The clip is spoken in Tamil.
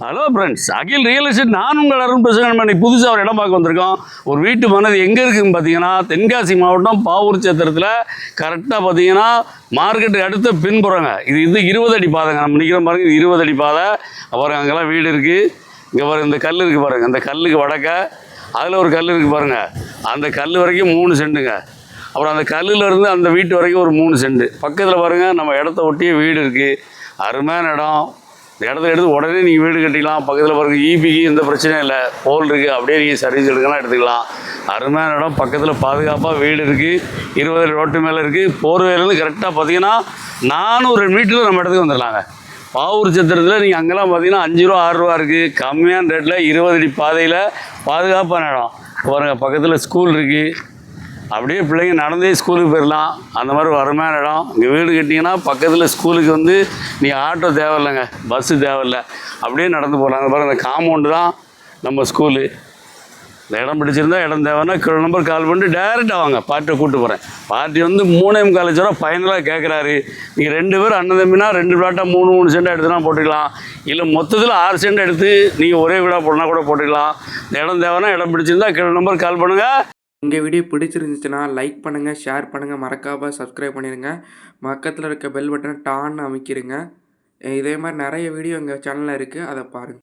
ஹலோ ஃப்ரெண்ட்ஸ், அகில் ரியல் எஸ்டேட் நான் உங்கள் அருண் பேசுகிறேன். நம்ம இன்னைக்கு புதுசாக ஒரு இடம் பார்க்க வந்திருக்கோம். ஒரு வீட்டு மனது எங்கே இருக்குதுன்னு பார்த்தீங்கன்னா, தென்காசி மாவட்டம் பாவூர் சத்திரத்தில் கரெக்டாக பார்த்தீங்கன்னா மார்க்கெட்டு அடுத்த பின்புறங்க. இது 20 அடி பாதைங்க. நம்ம நிற்கிற பாருங்க, இது 20 அடி பாதை. அப்புறம் அங்கெல்லாம் வீடு இருக்குது. இங்கே பாருங்க, இந்த கல் இருக்குது பாருங்கள். அந்த கல்லுக்கு வடக்க அதில் ஒரு கல் இருக்குது பாருங்கள். அந்த கல் வரைக்கும் 3 சென்ட்டுங்க. அப்புறம் அந்த கல்லுலேருந்து அந்த வீட்டு வரைக்கும் ஒரு 3 சென்ட்டு. பக்கத்தில் பாருங்கள், நம்ம இடத்த ஒட்டிய வீடு இருக்குது. அருமையான இடம். இந்த இடத்த எடுத்து உடனே நீங்கள் வீடு கட்டிக்கலாம். பக்கத்தில் பாருங்கள், ஈபிக்கு எந்த பிரச்சனையும் இல்லை. போல் இருக்குது. அப்படியே நீங்கள் சர்வீஸ் எடுக்கலாம், எடுத்துக்கலாம். அருமையான இடம். பக்கத்தில் பாதுகாப்பாக வீடு இருக்குது. 20 அடி ரோட்டு மேலே இருக்குது. போர்வேலேருந்து கரெக்டாக பார்த்தீங்கன்னா 400 மீட்டரில் நம்ம இடத்துக்கு வந்துடலாங்க. பாவூர் சத்திரத்தில் நீங்கள் அங்கெல்லாம் பார்த்தீங்கன்னா 5 ரூபா 6 ரூபா இருக்குது. கம்மியான ரேட்டில் 20 அடி பாதையில் பாதுகாப்பான இடம் பாருங்கள். பக்கத்தில் ஸ்கூல் இருக்குது. அப்படியே பிள்ளைங்க நடந்தே ஸ்கூலுக்கு போயிடலாம். அந்த மாதிரி ஒரு அருமையான இடம். இங்கே வீடு கட்டிங்கன்னா பக்கத்தில் ஸ்கூலுக்கு வந்து நீங்கள் ஆட்டோ தேவையில்லைங்க, பஸ்ஸு தேவையில்லை, அப்படியே நடந்து போகலாம். அந்த பாருங்கள், இந்த காம்பவுண்டு தான் நம்ம ஸ்கூலு. இந்த இடம் பிடிச்சிருந்தா, இடம் தேவைன்னா கீழே நம்பர் கால் பண்ணிட்டு டேரெக்டாக வாங்க. பார்ட்டியை கூப்பிட்டு போகிறேன். பார்ட்டி வந்து 3.25 லட்ச ரூபா ஃபைனலாக கேட்குறாரு. நீங்கள் 2 பேர் அண்ணன் தம்பினா 2 பிளாட்டாக 3 சென்ட் எடுத்துனா போட்டுக்கலாம். இல்லை மொத்தத்தில் 6 சென்ட் எடுத்து நீங்கள் ஒரே வீடாக போடனா கூட போட்டுக்கலாம். இந்த இடம் தேவைன்னா, இடம் பிடிச்சிருந்தா கீழே நம்பர் கால் பண்ணுங்கள். உங்கள் வீடியோ பிடிச்சிருந்துச்சுன்னா லைக் பண்ணுங்கள், ஷேர் பண்ணுங்கள், மறக்காமல் சப்ஸ்கிரைப் பண்ணிடுங்க. பக்கத்தில் இருக்க பெல் பட்டனை டான்னு அமைக்கிடுங்க. இதே மாதிரி நிறைய வீடியோ எங்கள் சேனலில் இருக்குது, அதை பாருங்கள்.